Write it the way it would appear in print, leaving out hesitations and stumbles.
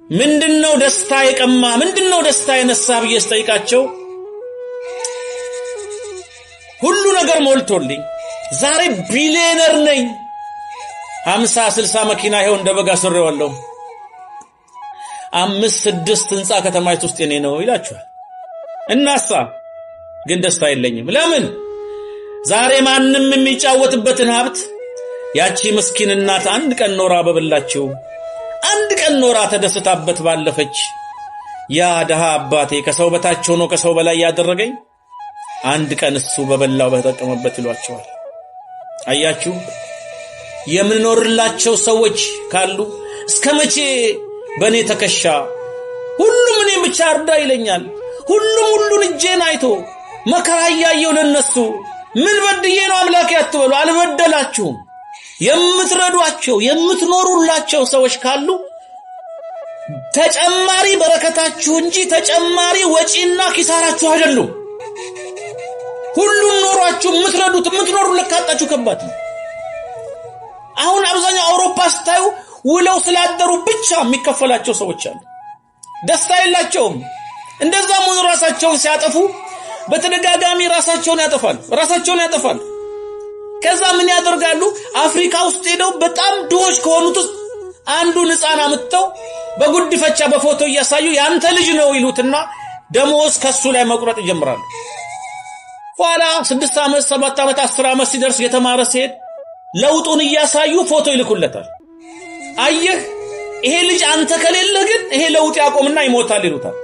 ምንድነው ደስታ የቀማ ምንድነው ደስታ የነሳ ብዬ ስጠይቃቸው ሁሉ ነገር ሞልቶልኝ ዛሬ ቢሊየነር ነኝ 50 60 መኪና ይሄው እንደበጋ ሰረዋለሁ 5-6 ህንጻ ከተማይቱ ውስጥ የኔ ነው ይላችኋል እናሳ ግን ደስታ የለኝም ለምን ዛሬ ማንንም የሚጫወትበትን ሀብት ያቺ ምስኪን እናት አንድ ቀን ኖራ በበላችሁ አንድ ቀን ኖራ ተደስታበት ባለፈች ያ ደሃ አባቴ ከሰው በታች ሆኖ ከሰው በላይ ያደረገኝ አንድ ቀን እሱ በበላው በተጠቀመበት ይሏቸዋል አያችሁ የምንኖርላቸው ሰዎች ካሉ እስከመቼ በኔ ተከሻ ሁሉም እኔ ብቻ አርዳ ይለኛል ሁሉን እጄን አይቶ መከራ ያየው ለነሱ ምን በድዬ ነው አምላክ ያትበሉ አልበደላችሁም የምትረዷቸው የምትኖሩላቸው ሰዎች ካሉ ተጨማሪ በረከታችሁ እንጂ ተጨማሪ ወጪና ኪሳራችሁ አይደሉም ሁሉን ኖሯችሁ የምትኖሩለት ካጣችሁ ከባድ ነው አሁን አብዛኛው አውሮፓ ስታዩ ውለው ስላደሩ ብቻ የሚከፈላቸው ሰዎች አሉ ደስታ የላቸውም እንደዛ ምን ራሳቸውን ሲያጠፉ በተደጋጋሚ ራሳቸውን ያጠፋሉ ከዛ ምን ያደርጋሉ አፍሪካ ውስጥ ሄደው በጣም ድሆች ከሆኑት አንዱ ህፃን አምጥተው በጉድፈቻ በፎቶ እያሳዩ ያንተ ልጅ ነው ይሉትና ደሞዝ ከሱ ላይ መቁረጥ ይጀምራሉ ኋላ 6 ዓመት 7 ዓመት 10 ዓመት ሲደርስ የተማረ ሲሄድ ለውጡን እያሳዩ ፎቶ ይልኩለታል አየህ ይሄ ልጅ አንተ ከሌለ ግን ይሄ ለውጥ ያቆምና ይሞታል ይሉታል